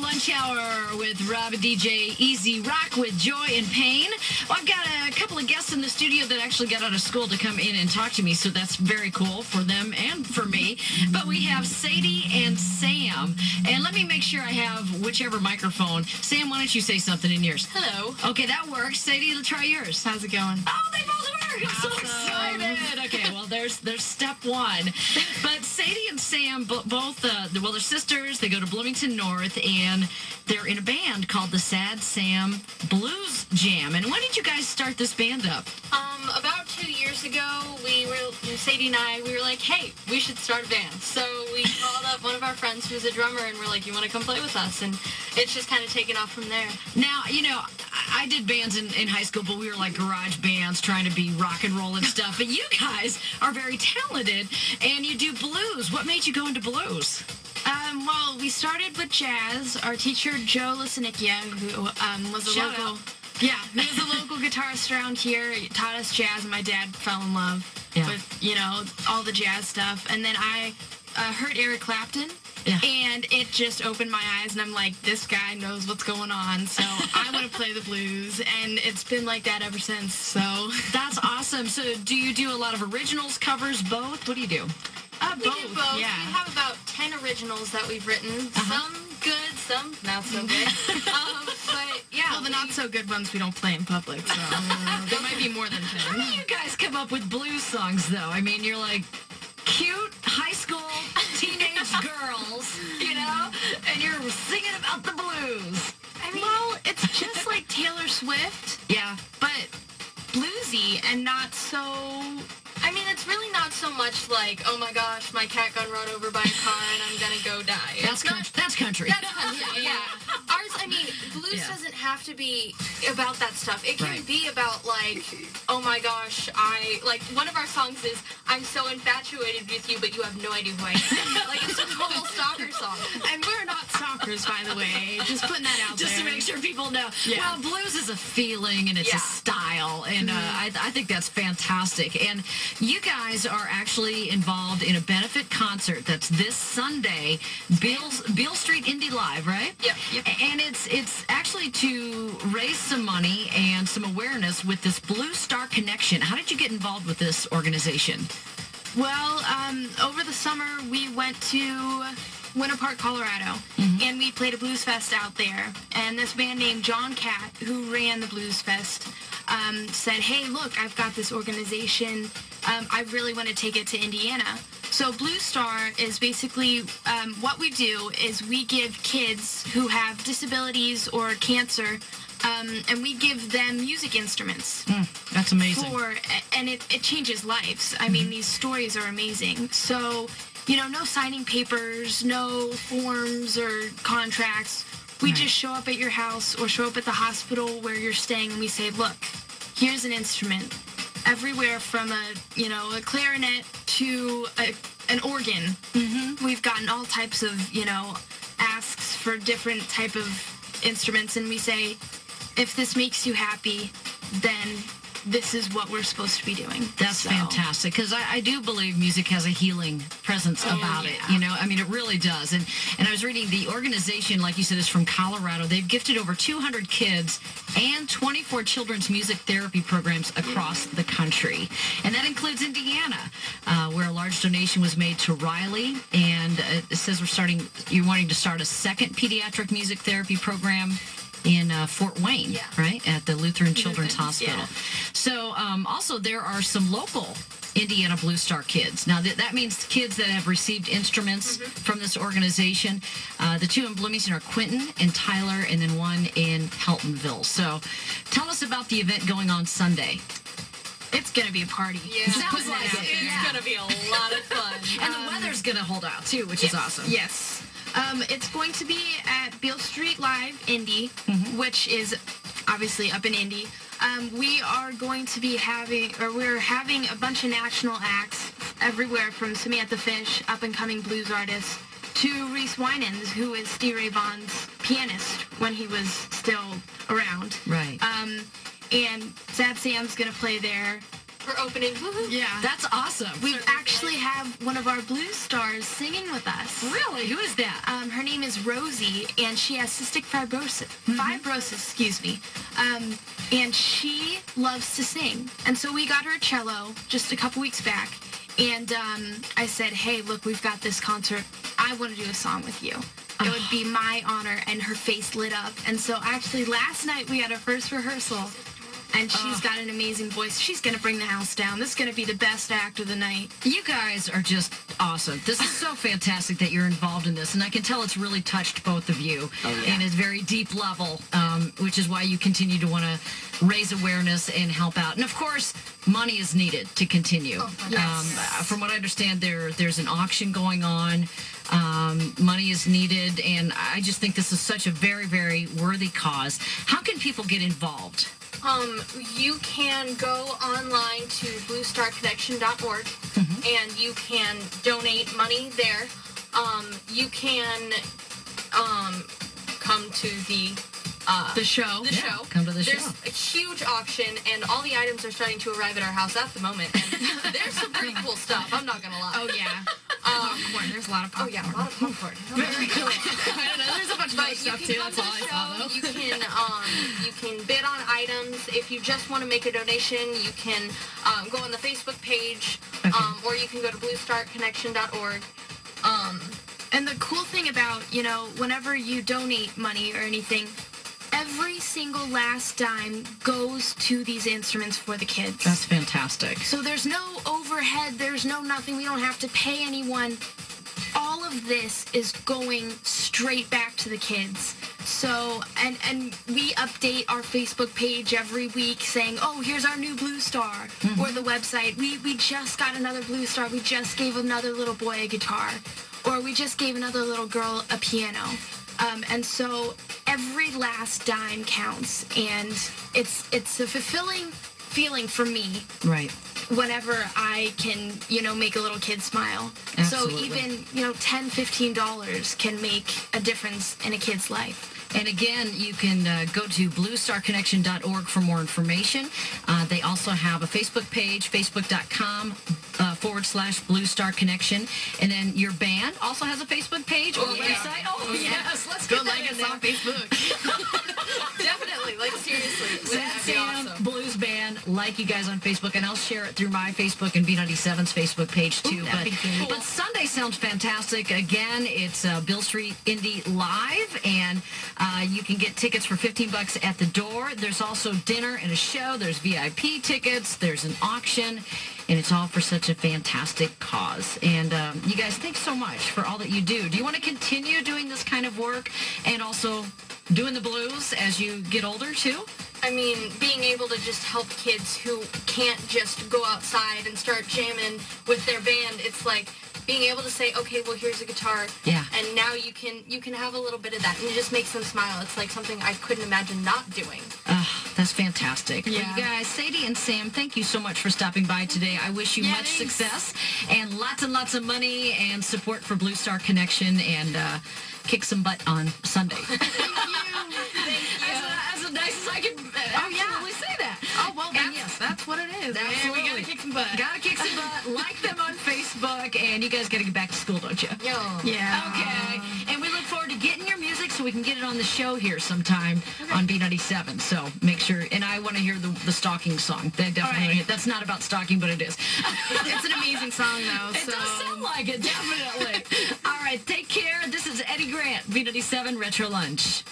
Lunch Hour with Rob and DJ Easy Rock with Joy and Pain. Well, I've got a couple of guests in the studio that actually got out of school to come in and talk to me, so that's very cool for them and for me. But we have Sadie and Sam. And let me make sure I have whichever microphone. Sam, why don't you say something in yours? Hello. Okay, that works. Sadie, let's try yours. How's it going? Oh, they both work. I'm so Awesome. excited. Okay, well, there's step one. But Sadie and Sam, both, they're sisters. They go to Bloomington North, and they're in a band called the Sad Sam Blues Jam. And when did you guys start this band up? About 2 years ago, Sadie and I, we were like, hey, we should start a band. So we called up one of our friends who's a drummer, and we're like, you want to come play with us? And it's just kind of taken off from there. Now, you know, I did bands in high school, but we were like garage bands trying to be rock and roll and stuff. But you guys are very talented, and you do blues. What made you go into blues? Well, we started with jazz. Our teacher, Joe Lisanicchia, who was a local... Yeah, he was a local guitarist around here. He taught us jazz, and my dad fell in love with, you know, all the jazz stuff. And then I heard Eric Clapton, and it just opened my eyes, and I'm like, this guy knows what's going on, so I want to play the blues, and it's been like that ever since, so. That's awesome. So do you do a lot of originals, covers, both? What do you do? We do both. Yeah. We have about 10 originals that we've written. Some good, some not so good. But yeah. Well, the not-so-good ones we don't play in public, so there might be more than 10. How do you guys come up with blues songs, though? I mean, you're like cute high school teenage girls, you know, and you're singing about the blues. I mean, well, it's just like Taylor Swift. Yeah. But bluesy and not so... I mean, it's really not so much like, oh my gosh, my cat got run over by a car and I'm gonna go die. That's country. That's country. Yeah. Ours, I mean, blues doesn't have to be about that stuff. It can be about, like, oh my gosh, like, one of our songs is, I'm so infatuated with you, but you have no idea who I am. Like, it's a total stalker song. And we're not stalkers, by the way. Just putting that out Just there. to make sure people know. Yeah. Well, blues is a feeling, and it's a style, and I think that's fantastic. And you guys are actually involved in a benefit concert that's this Sunday, Beale Street Indie Live, right? Yep. And it's actually to raise some money and some awareness with this Blue Star Connection. How did you get involved with this organization? Well, over the summer, we went to Winter Park, Colorado, and we played a blues fest out there. And this band named John Cat, who ran the blues fest, said, hey, look, I've got this organization. I really want to take it to Indiana. So Blue Star is basically, what we do is we give kids who have disabilities or cancer, and we give them music instruments. That's amazing. And it changes lives. I mean, these stories are amazing. So, you know, no signing papers, no forms or contracts. We just show up at your house or show up at the hospital where you're staying, and we say, look, here's an instrument. Everywhere from a clarinet to an organ. We've gotten all types of, asks for different type of instruments, and we say, if this makes you happy, then this is what we're supposed to be doing. That's fantastic, because I do believe music has a healing presence about it. You know, I mean, it really does. And I was reading the organization, like you said, is from Colorado. They've gifted over 200 kids and 24 children's music therapy programs across the country. And that includes Indiana, where a large donation was made to Riley. And it says you're wanting to start a second pediatric music therapy program in Fort Wayne, right, at the Lutheran Children's Hospital. Yeah. So also there are some local Indiana Blue Star kids. Now that means kids that have received instruments from this organization. The two in Bloomington are Quentin and Tyler, and then one in Heltonville. So tell us about the event going on Sunday. It's going to be a party. Yeah. Sounds like it. It's going to be a lot of fun. And the weather's going to hold out, too, which is awesome. Yes. It's going to be at Beale Street Live, Indy, which is obviously up in Indy. We are going to be we're having a bunch of national acts everywhere, from Samantha Fish, up-and-coming blues artists, to Reese Winans, who is Stevie Ray Vaughan's pianist when he was still around. Right. And Sad Sam's going to play there. for opening. Yeah. That's awesome. We actually have one of our Blues stars singing with us. Really? Who is that? Her name is Rosie, and she has cystic fibrosis, excuse me. And she loves to sing. And so we got her a cello just a couple weeks back. And I said, hey, look, we've got this concert. I want to do a song with you. It would be my honor. And her face lit up. And so actually last night we had our first rehearsal. And she's got an amazing voice. She's going to bring the house down. This is going to be the best act of the night. You guys are just awesome. This is so fantastic that you're involved in this. And I can tell it's really touched both of you in a very deep level, which is why you continue to want to raise awareness and help out. And, of course, money is needed to continue. From what I understand, there's an auction going on. Money is needed. And I just think this is such a very, very worthy cause. How can people get involved? You can go online to bluestarconnection.org and you can donate money there. You can come to the show. Come to the There's show. a huge auction, and all the items are starting to arrive at our house at the moment. And there's some pretty cool stuff. I'm not gonna lie. Oh, yeah. Popcorn. There's a lot of popcorn. Oh, yeah, a lot of popcorn. Very cool. I don't know. There's a bunch of other stuff, too. That's all I saw, though. You can bid on items. If you just want to make a donation, you can go on the Facebook page, or you can go to bluestarconnection.org. And the cool thing about, whenever you donate money or anything, every single last dime goes to these instruments for the kids. That's fantastic. So there's no overhead, there's no nothing, we don't have to pay anyone. All of this is going straight back to the kids. So, and we update our Facebook page every week saying, oh, here's our new Blue Star, or the website. We just got another Blue Star. We just gave another little boy a guitar, or we just gave another little girl a piano. And so every last dime counts, and it's a fulfilling feeling for me. Right. Whenever I can, make a little kid smile. Absolutely. So even, $10, $15 can make a difference in a kid's life. And again, you can go to bluestarconnection.org for more information. They also have a Facebook page, facebook.com/Blue Star Connection. And then your band also has a Facebook page or website. Oh, yes. Let's Go get that like in us there. on Facebook. Definitely, seriously. That's That'd be Sam awesome. Blues Band. Like you guys on Facebook, and I'll share it through my Facebook and B97's Facebook page too. That'd be cool. But Sunday sounds fantastic. Again, it's Bill Street Indie Live, and you can get tickets for $15 at the door. There's also dinner and a show. There's VIP tickets. There's an auction. And it's all for such a fantastic cause. And you guys, thanks so much for all that you do. Do you want to continue doing this kind of work and also doing the blues as you get older, too? I mean, being able to just help kids who can't just go outside and start jamming with their band, it's like being able to say, okay, well, here's a guitar, and now you can have a little bit of that, and it just makes them smile. It's like something I couldn't imagine not doing. That's fantastic. Yeah. Well, you guys, Sadie and Sam, thank you so much for stopping by today. I wish you much thanks. success and lots of money and support for Blue Star Connection, and kick some butt on Sunday. Thank you. As nice as I can absolutely say that. Oh, well, that's what it is. Absolutely. We gotta kick some butt. Gotta kick some butt. Like them on Facebook, and you guys gotta get back to school, don't you? Yeah. Okay. And we look forward to getting your music so we can get it on the show here sometime on B97. So make sure, and I want to hear the stalking song. They definitely want to hear. That's not about stalking, but it is. It's an amazing song, though. It does sound like it, definitely. All right, take care. This is Eddie Grant, B97 Retro Lunch.